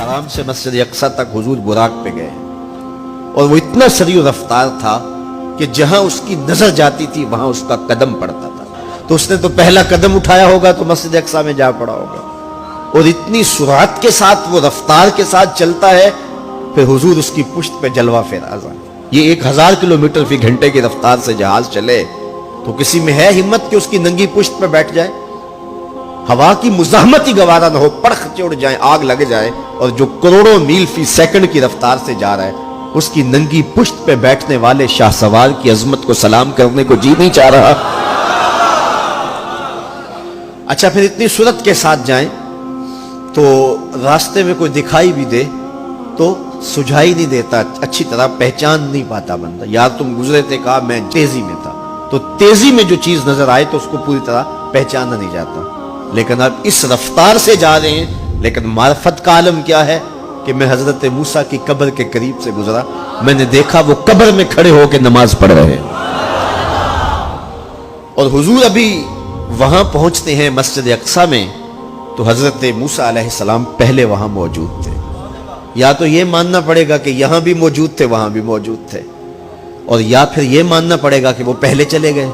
हराम से मस्जिद अक्सा तक हुजूर बुराक पे गए और वो इतना सरीउ रफ्तार था कि जहां उसकी नजर जाती थी वहां उसका कदम पड़ता था। तो उसने तो पहला कदम उठाया होगा तो मस्जिद अक्सा में जा पड़ा होगा, और इतनी सुरात के साथ वो रफ्तार के साथ चलता है, फिर हुजूर उसकी पुश्त पे जलवा फेराजा। ये 1000 किलोमीटर फी घंटे की रफ्तार से जहाज चले तो किसी में है हिम्मत कि उसकी नंगी पुश्त पे बैठ जाए? हवा की मुजाहमत ही गवारा न हो, पड़ख चढ़ जाए, आग लग जाए, और जो करोड़ों मील फी सेकंड की रफ्तार से जा रहा है उसकी नंगी पुश्त पे बैठने वाले शाहसवार की अजमत को सलाम करने को जी नहीं चाह रहा। अच्छा, फिर इतनी सूरत के साथ जाएं तो रास्ते में कोई दिखाई भी दे तो सुझाई नहीं देता, अच्छी तरह पहचान नहीं पाता बंदा। यार तुम गुजरे थे, कहा मैं तेजी में था, तो तेजी में जो चीज नजर आए तो उसको पूरी तरह पहचाना नहीं जाता। लेकिन अब इस रफ्तार से जा रहे हैं, लेकिन मार्फत का आलम क्या है कि मैं हजरत मूसा की कब्र के करीब से गुजरा, मैंने देखा वो कब्र में खड़े होकर नमाज पढ़ रहे हैं, और हुजूर अभी वहां पहुंचते हैं मस्जिद अक्सा में तो हजरत मूसा अलैहिस्सलाम पहले वहां मौजूद थे। या तो ये मानना पड़ेगा कि यहां भी मौजूद थे, वहां भी मौजूद थे, और या फिर ये मानना पड़ेगा कि वो पहले चले गए।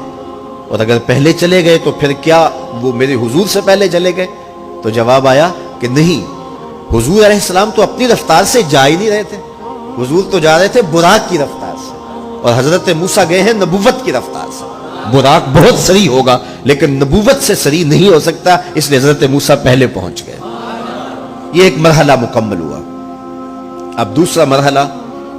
और अगर पहले चले गए तो फिर क्या वो मेरे हुजूर से पहले चले गए? तो जवाब आया कि नहीं, हुजूर अलैहिस्सलाम तो अपनी रफ्तार से जा ही नहीं रहे थे, हुजूर तो जा रहे थे बुराक की रफ्तार से, और हजरत मूसा गए हैं नबुव्वत की रफ्तार से। बुराक बहुत सरी होगा लेकिन नबुव्वत से सरी नहीं हो सकता, इसलिए हजरत मूसा पहले पहुंच गए। ये एक मरहला मुकम्मल हुआ। अब दूसरा मरहला,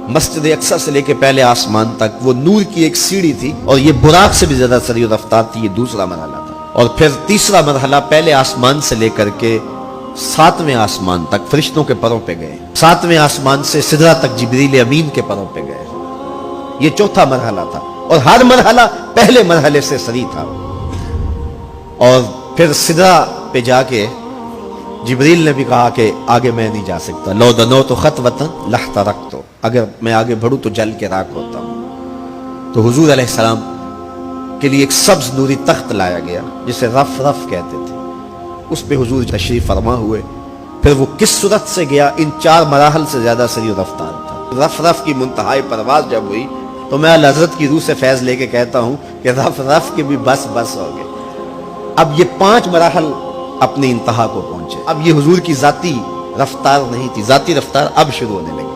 मस्जिद अक्सा से लेके पहले आसमान तक वो नूर की एक सीढ़ी थी, और ये बुराक से भी ज्यादा सरी रफ्तार थी, ये दूसरा मरहला था। और फिर तीसरा मरहला, पहले आसमान से लेकर के 7वें आसमान तक फरिश्तों के परों पे गए, 7वें आसमान से सिदरा तक जिब्रील अमीन के परों पे गए। ये चौथा मरहला था, और हर मरहला पहले मरहले से सरी था। और फिर सिदरा पे जाके जिब्रील ने भी कहा कि आगे मैं नहीं जा सकता, लो दनो तो खत वतन लहता रख, तो अगर मैं आगे बढ़ूं तो जल के राख होता हूं। तो हुजूर अलैहिस्सलाम के लिए एक सब्ज नूरी तख्त लाया गया जिसे रफ रफ कहते थे, उस पे हुजूर तशरीफ फरमा हुए। फिर वो किस सूरत से गया, इन 4 मराहल से ज्यादा सरी रफ्तार था। रफ रफ की मुंतहाई परवाज जब हुई तो मैं अल हज़रत की रूह से फैज लेके कहता हूं कि रफ रफ के भी बस बस हो गए। अब ये 5 मराहल अपनी इंतहा को पहुंचे। अब ये हुजूर की जाती रफ्तार नहीं थी, जाती रफ्तार अब शुरू होने लगी।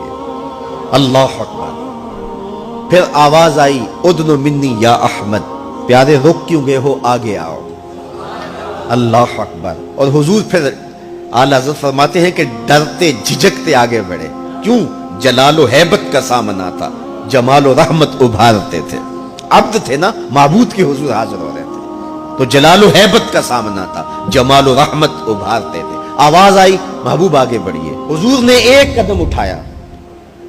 अल्लाह अकबर। फिर आवाज आई, उदनु मिन्नी या अहमद, प्यारे रुक क्यों गए हो, आगे आओ। अल्लाह अकबर। और हुजूर फिर आला हज़रत फरमाते हैं कि डरते झिझकते आगे बढ़े। क्यों? जलालो हैबत का सामना था, जमालो रहमत उभारते थे। अब्द थे ना, माबूद के हुजूर हाजिर हो रहे थे, तो जलालो हैबत का सामना था, जमालो रहमत उभारते थे। आवाज आई, महबूब आगे बढ़िए। हुजूर ने एक कदम उठाया।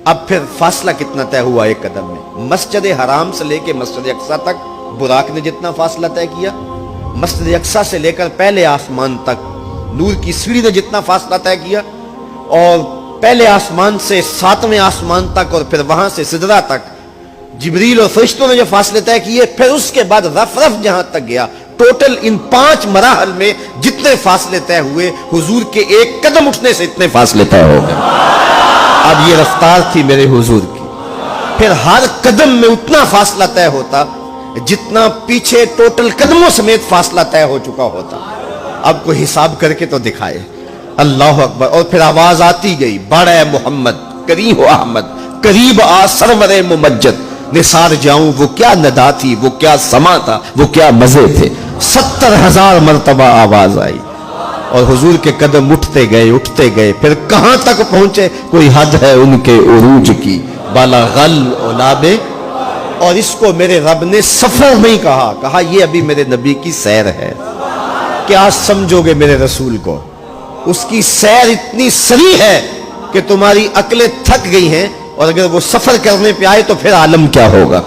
अब फिर फासला कितना तय हुआ एक कदम में? मस्जिद हराम से लेकर मस्जिद अक्सा तक बुराक ने जितना फासला तय किया, मस्जिद अक्सा से लेकर पहले आसमान तक नूर की सीढ़ी ने जितना फासला तय किया, और पहले आसमान से 7वें आसमान तक, और फिर वहां से सिदरा तक जिब्रील और फरिश्तों ने जो फासले तय किए, फिर उसके बाद रफ रफ जहां तक गया, टोटल इन 5 मराहल में जितने फासले तय हुए, हुजूर के एक कदम उठने से इतने फासले तय हो गए। अब ये रफ्तार थी मेरे हुजूर की। फिर हर कदम में उतना फासला तय होता जितना पीछे टोटल कदमों समेत फासला तय हो चुका होता। अब कोई हिसाब करके तो दिखाए। अल्लाह अकबर। और फिर आवाज आती गई, बड़ा मोहम्मद करीब हो अहमद, करीब आ सरवरे मुमज्जद, निसार जाऊं वो क्या नदा थी, वो क्या समा था, वो क्या मजे थे। 70,000 मरतबा आवाज आई, और हुजूर के कदम उठते गए। फिर कहां तक पहुंचे, कोई हद है उनके उरूज की, बाला गल ओलाबे। और इसको मेरे रब ने सफर नहीं कहा ये अभी मेरे नबी की सैर है। क्या समझोगे मेरे रसूल को? उसकी सैर इतनी सरी है कि तुम्हारी अक्लें थक गई हैं, और अगर वो सफर करने पे आए तो फिर आलम क्या होगा।